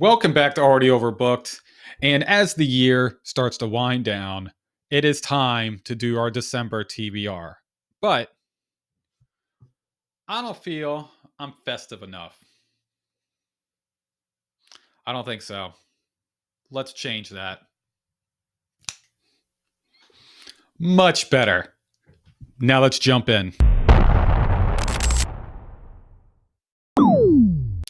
Welcome back to Already Overbooked. And as the year starts to wind down, it is time to do our December TBR. But I don't feel I'm festive enough. I don't think so. Let's change that. Much better. Now let's jump in.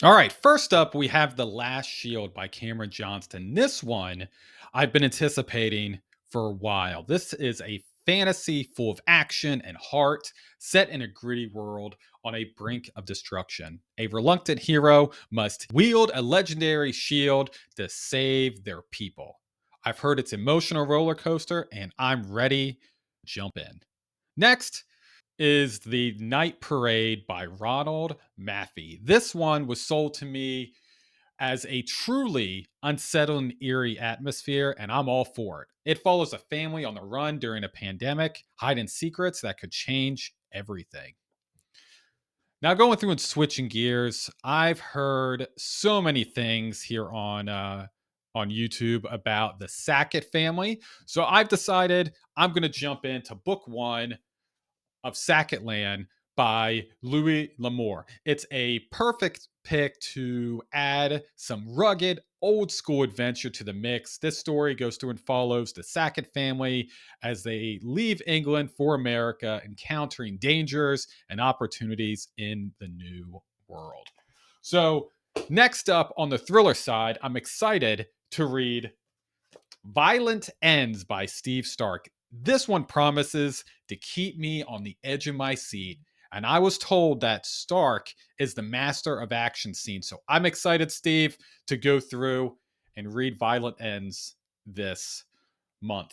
All right, first up, we have The Last Shield by Cameron Johnston. This one I've been anticipating for a while. This is a fantasy full of action and heart, set in a gritty world on a brink of destruction. A reluctant hero must wield a legendary shield to save their people. I've heard it's emotional roller coaster, and I'm ready to jump in. Next, is The Night Parade by Ronald Maffei. This one was sold to me as a truly unsettling, eerie atmosphere, and I'm all for it. It follows a family on the run during a pandemic, hiding secrets that could change everything. Now, going through and switching gears, I've heard so many things here on YouTube about the Sackett family. So I've decided I'm going to jump into book one of Sacketland by Louis L'Amour. It's a perfect pick to add some rugged, old school adventure to the mix. This story goes through and follows the Sackett family as they leave England for America, encountering dangers and opportunities in the new world. So, next up on the thriller side, I'm excited to read Violent Ends by Steve Stark. This one promises to keep me on the edge of my seat. And I was told that Stark is the master of action scenes. So I'm excited, Steve, to go through and read Violent Ends this month.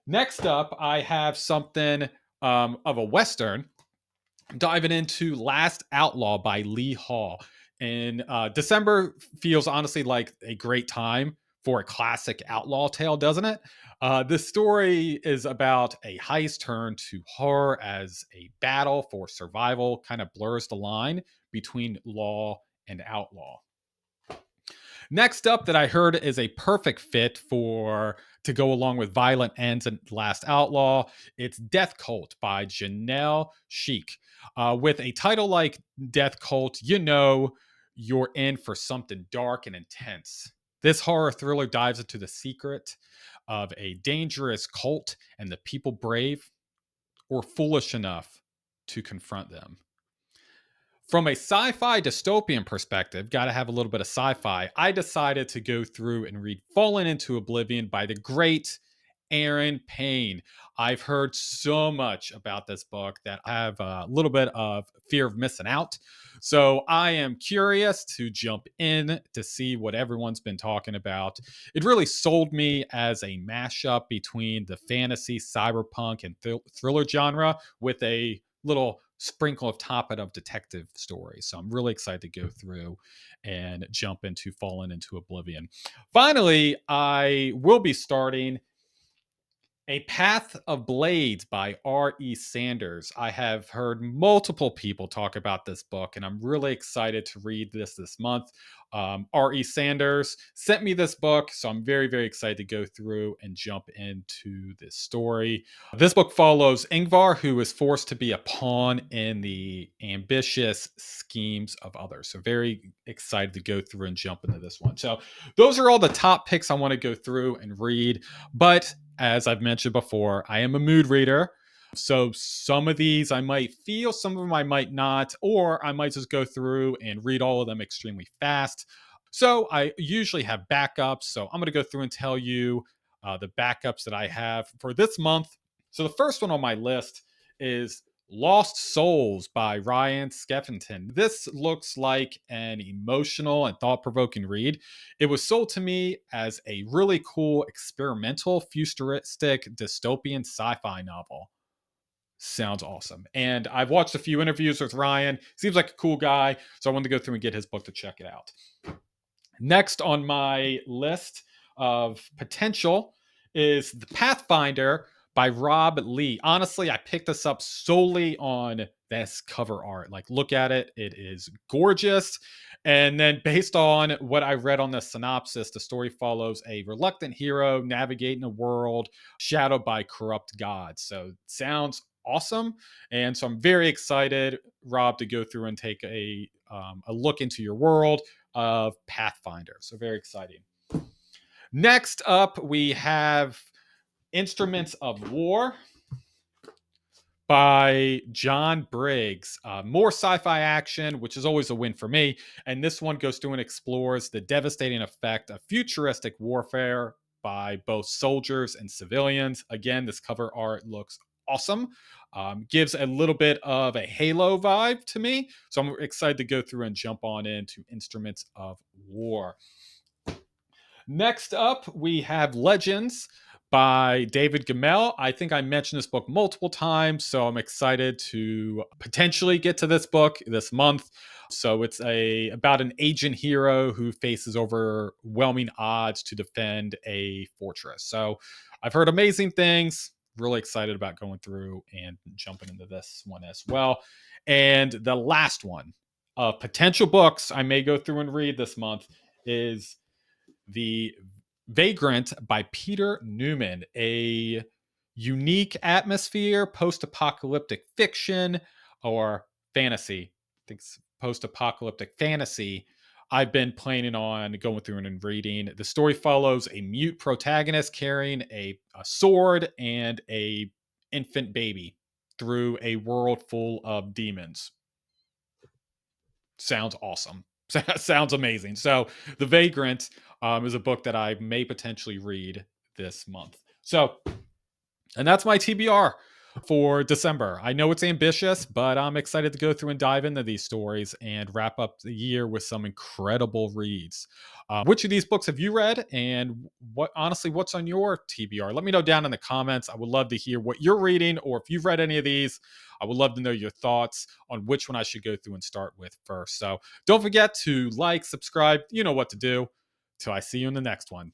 Next up, I have something of a Western, diving into Last Outlaw by Lee Hall. And December feels honestly like a great time for a classic outlaw tale, doesn't it? This story is about a heist turned to horror as a battle for survival kind of blurs the line between law and outlaw. Next up, that I heard is a perfect fit for to go along with Violent Ends and Last Outlaw. It's Death Cult by Janelle Sheik. With a title like Death Cult, you know you're in for something dark and intense. This horror thriller dives into the secret of a dangerous cult and the people brave or foolish enough to confront them. From a sci-fi dystopian perspective, got to have a little bit of sci-fi. I decided to go through and read Fallen into Oblivion by the great Aaron Payne. I've heard so much about this book that I have a little bit of fear of missing out. So I am curious to jump in to see what everyone's been talking about. It really sold me as a mashup between the fantasy, cyberpunk, and thriller genre with a little sprinkle of top it of detective stories. So I'm really excited to go through and jump into Fallen into Oblivion. Finally, I will be starting A Path of Blades by R.E. Sanders. I have heard multiple people talk about this book, and I'm really excited to read this month. R.E. Sanders sent me this book, so I'm very, very excited to go through and jump into this story. This book follows Ingvar, who is forced to be a pawn in the ambitious schemes of others. So, very excited to go through and jump into this one. So, those are all the top picks I want to go through and read. But as I've mentioned before, I am a mood reader. So some of these I might feel, some of them I might not, or I might just go through and read all of them extremely fast. So I usually have backups. So I'm going to go through and tell you the backups that I have for this month. So the first one on my list is Lost Souls by Ryan Skeffington. This looks like an emotional and thought provoking read. It was sold to me as a really cool experimental, futuristic, dystopian sci fi novel. Sounds awesome. And I've watched a few interviews with Ryan. Seems like a cool guy. So I wanted to go through and get his book to check it out. Next on my list of potential is The Pathfinder by Rob Lee. Honestly, I picked this up solely on this cover art. Like, look at it, it is gorgeous. And then, based on what I read on the synopsis, the story follows a reluctant hero navigating a world shadowed by corrupt gods. So, sounds awesome. And so, I'm very excited, Rob, to go through and take a look into your world of Pathfinder. So, very exciting. Next up, we have Instruments of War by John Briggs. More sci fi action, which is always a win for me. And this one goes through and explores the devastating effect of futuristic warfare by both soldiers and civilians. Again, this cover art looks awesome. Gives a little bit of a Halo vibe to me. So I'm excited to go through and jump on into Instruments of War. Next up, we have Legends by David Gemmell. I think I mentioned this book multiple times, so I'm excited to potentially get to this book this month. So it's about an agent hero who faces overwhelming odds to defend a fortress. So I've heard amazing things. Really excited about going through and jumping into this one as well. And the last one of potential books I may go through and read this month is The Vagrant by Peter Newman, a unique atmosphere, post apocalyptic fiction or fantasy. I think it's post apocalyptic fantasy. I've been planning on going through and reading. The story follows a mute protagonist carrying a sword and a infant baby through a world full of demons. Sounds awesome. Sounds amazing. So, The Vagrant is a book that I may potentially read this month. So, and that's my TBR for December. I know it's ambitious, but I'm excited to go through and dive into these stories and wrap up the year with some incredible reads. Which of these books have you read, and what's on your TBR? Let me know down in the comments. I would love to hear what you're reading, or if you've read any of these. I would love to know your thoughts on which one I should go through and start with first. So don't forget to like, subscribe. You know what to do. Till I see you in the next one.